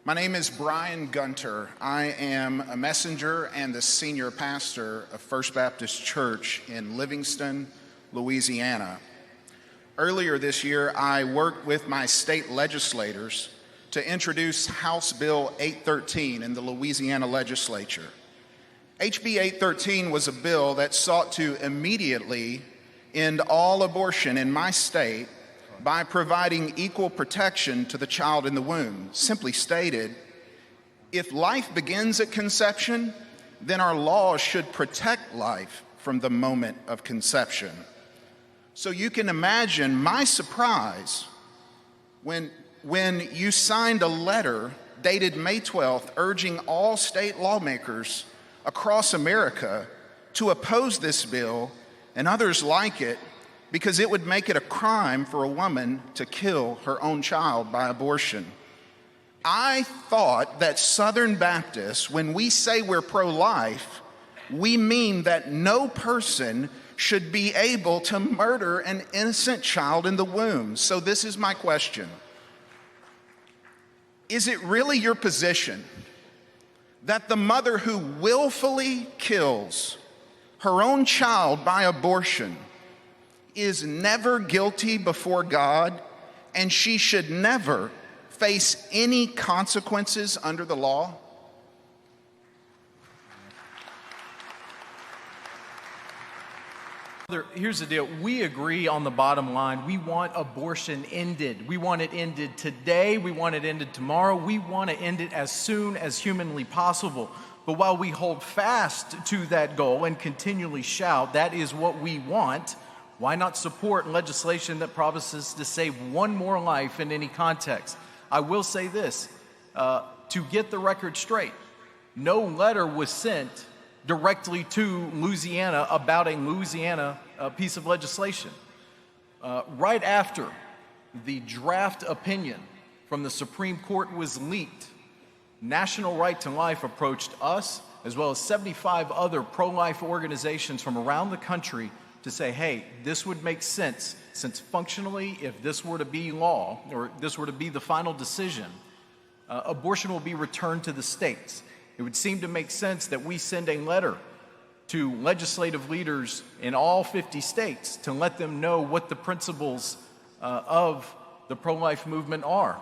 My name is Brian Gunter. I am a messenger and the senior pastor of First Baptist Church in Livingston, Louisiana. Earlier this year, I worked with my state legislators to introduce House Bill 813 in the Louisiana legislature. HB 813 was a bill that sought to immediately end all abortion in my state by providing equal protection to the child in the womb. Simply stated, if life begins at conception, then our laws should protect life from the moment of conception. So you can imagine my surprise when you signed a letter dated May 12th urging all state lawmakers across America to oppose this bill and others like it, because it would make it a crime for a woman to kill her own child by abortion. I thought that Southern Baptists, when we say we're pro-life, we mean that no person should be able to murder an innocent child in the womb. So this is my question. Is it really your position that the mother who willfully kills her own child by abortion is never guilty before God, and she should never face any consequences under the law? Here's the deal. We agree on the bottom line. We want abortion ended. We want it ended today. We want it ended tomorrow. We want to end it as soon as humanly possible. But while we hold fast to that goal and continually shout, that is what we want, why not support legislation that promises to save one more life in any context? I will say this, to get the record straight, no letter was sent directly to Louisiana about a Louisiana piece of legislation. Right after the draft opinion from the Supreme Court was leaked, National Right to Life approached us, as well as 75 other pro-life organizations from around the country, to say, hey, this would make sense, since functionally, if this were to be law, or this were to be the final decision, abortion will be returned to the states. It would seem to make sense that we send a letter to legislative leaders in all 50 states to let them know what the principles of the pro-life movement are.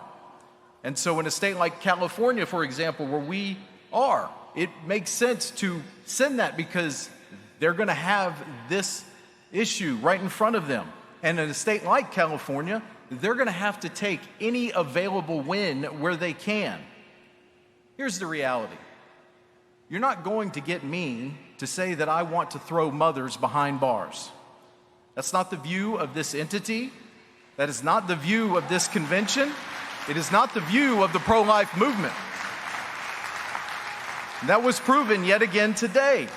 And so in a state like California, for example, where we are, it makes sense to send that because they're going to have this issue right in front of them. And in a state like California, they're going to have to take any available win where they can. Here's the reality. You're not going to get me to say that I want to throw mothers behind bars. That's not the view of this entity. That is not the view of this convention. It is not the view of the pro-life movement. That was proven yet again today.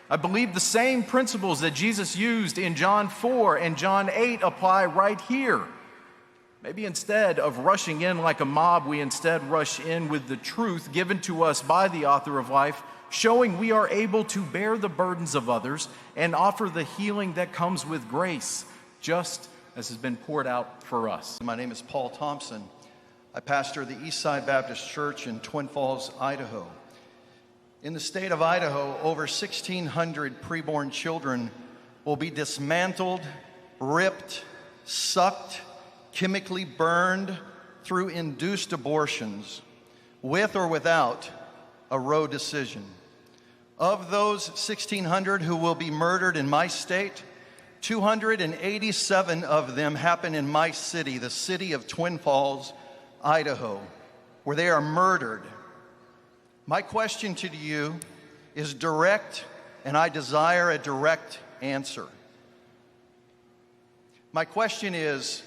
I believe the same principles that Jesus used in John 4 and John 8 apply right here. Maybe instead of rushing in like a mob, we instead rush in with the truth given to us by the author of life, showing we are able to bear the burdens of others and offer the healing that comes with grace, just as has been poured out for us. My name is Paul Thompson. I pastor the Eastside Baptist Church in Twin Falls, Idaho. In the state of Idaho, over 1,600 preborn children will be dismantled, ripped, sucked, chemically burned through induced abortions, with or without a Roe decision. Of those 1,600 who will be murdered in my state, 287 of them happen in my city, the city of Twin Falls, Idaho, where they are murdered. My question to you is direct, and I desire a direct answer. My question is,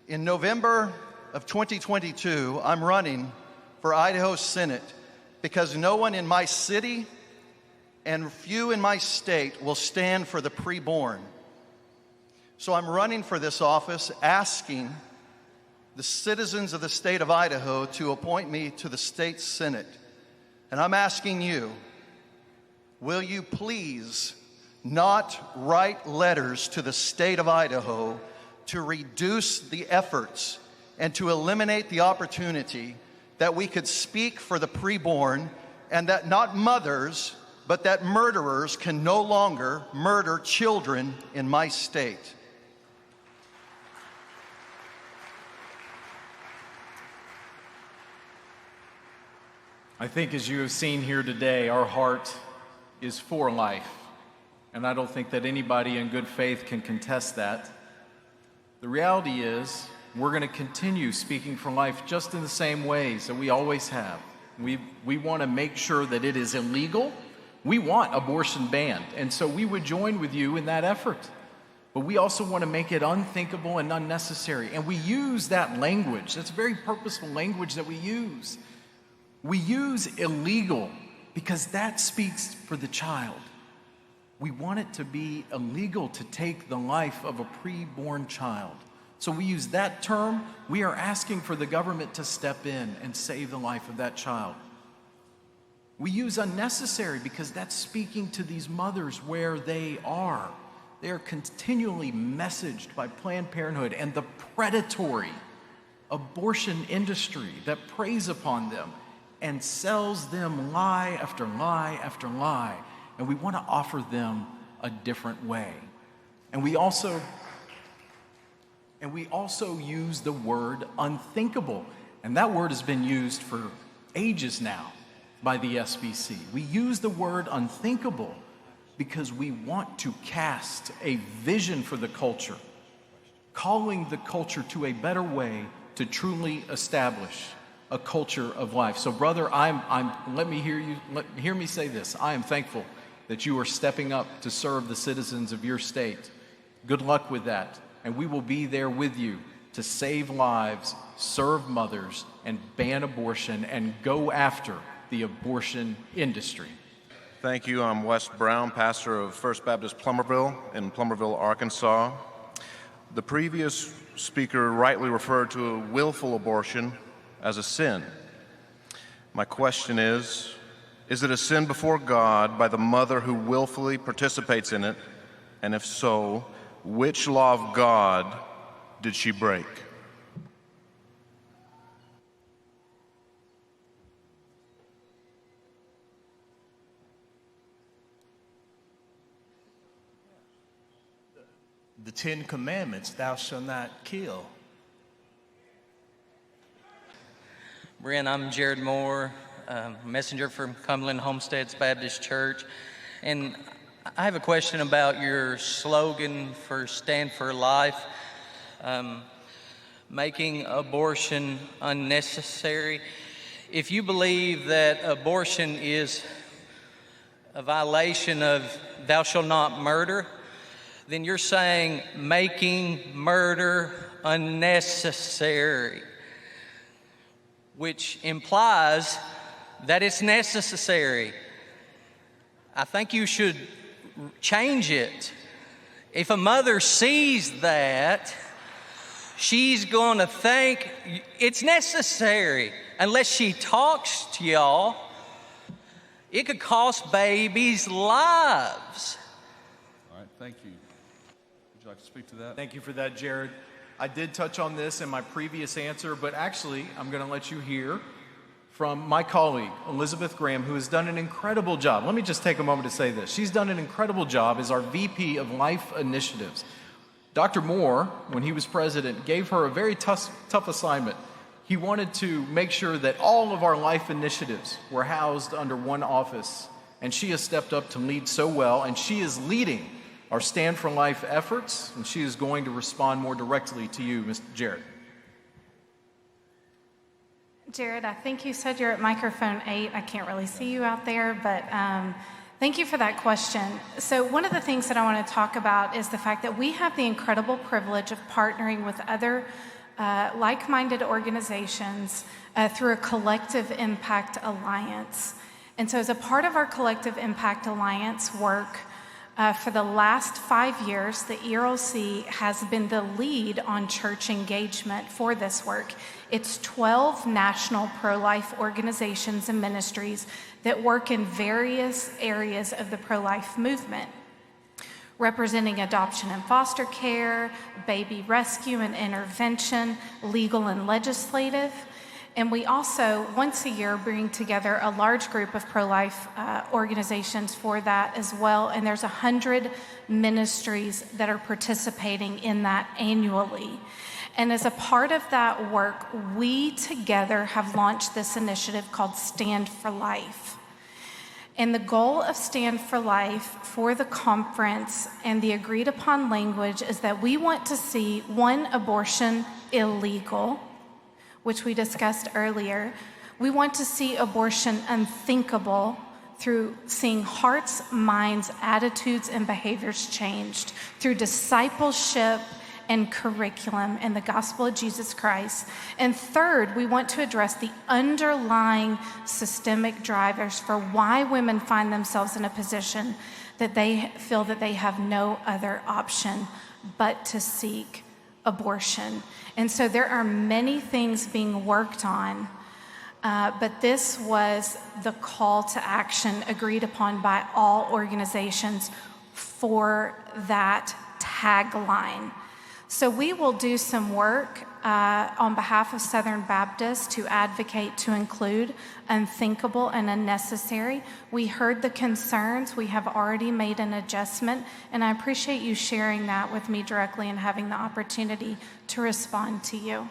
in November of 2022, I'm running for Idaho Senate because no one in my city and few in my state will stand for the preborn. So I'm running for this office asking the citizens of the state of Idaho to appoint me to the state Senate. And I'm asking you, will you please not write letters to the state of Idaho to reduce the efforts and to eliminate the opportunity that we could speak for the preborn, and that not mothers, but that murderers can no longer murder children in my state. I think as you have seen here today, our heart is for life. And I don't think that anybody in good faith can contest that. The reality is, we're going to continue speaking for life just in the same ways that we always have. We want to make sure that it is illegal. We want abortion banned. And so we would join with you in that effort. But we also want to make it unthinkable and unnecessary. And we use that language. That's very purposeful language that we use. We use illegal because that speaks for the child. We want it to be illegal to take the life of a preborn child. So we use that term. We are asking for the government to step in and save the life of that child. We use unnecessary because that's speaking to these mothers where they are. They are continually messaged by Planned Parenthood and the predatory abortion industry that preys upon them and sells them lie after lie after lie. And we want to offer them a different way. And we also use the word unthinkable. And that word has been used for ages now by the SBC. We use the word unthinkable because we want to cast a vision for the culture, calling the culture to a better way to truly establish a culture of life. So brother, let me hear me say this. I am thankful that you are stepping up to serve the citizens of your state. Good luck with that. And we will be there with you to save lives, serve mothers, and ban abortion and go after the abortion industry. Thank you. I'm Wes Brown, pastor of First Baptist Plummerville in Plummerville, Arkansas. The previous speaker rightly referred to a willful abortion as a sin. My question is it a sin before God by the mother who willfully participates in it? And if so, which law of God did she break? The 10 Commandments, thou shalt not kill. Brian, I'm Jared Moore, messenger from Cumberland Homesteads Baptist Church. And I have a question about your slogan for Stand for Life, making abortion unnecessary. If you believe that abortion is a violation of thou shalt not murder, then you're saying making murder unnecessary, which implies that it's necessary. I think you should change it. If a mother sees that, she's going to think it's necessary. Unless she talks to y'all, it could cost babies' lives. All right, thank you. Would you like to speak to that? Thank you for that, Jared. I did touch on this in my previous answer, but actually, I'm going to let you hear from my colleague, Elizabeth Graham, who has done an incredible job. Let me just take a moment to say this. She's done an incredible job as our VP of Life Initiatives. Dr. Moore, when he was president, gave her a very tough assignment. He wanted to make sure that all of our life initiatives were housed under one office, and she has stepped up to lead so well, and she is leading our Stand for Life efforts, and she is going to respond more directly to you, Mr. Jared. Jared, I think you said you're at microphone 8. I can't really see you out there, but thank you for that question. So one of the things that I want to talk about is the fact that we have the incredible privilege of partnering with other like-minded organizations through a Collective Impact Alliance. And so as a part of our Collective Impact Alliance work, for the last 5 years, the ERLC has been the lead on church engagement for this work. It's 12 national pro-life organizations and ministries that work in various areas of the pro-life movement, representing adoption and foster care, baby rescue and intervention, legal and legislative. And we also, once a year, bring together a large group of pro-life organizations for that as well. And there's 100 ministries that are participating in that annually. And as a part of that work, we together have launched this initiative called Stand for Life. And the goal of Stand for Life for the conference and the agreed upon language is that we want to see, one, abortion illegal, which we discussed earlier. We want to see abortion unthinkable through seeing hearts, minds, attitudes, and behaviors changed through discipleship and curriculum in the gospel of Jesus Christ. And third, we want to address the underlying systemic drivers for why women find themselves in a position that they feel that they have no other option but to seek abortion. And so there are many things being worked on, but this was the call to action agreed upon by all organizations for that tagline. So we will do some work on behalf of Southern Baptists to advocate to include unthinkable and unnecessary. We heard the concerns. We have already made an adjustment, and I appreciate you sharing that with me directly and having the opportunity to respond to you.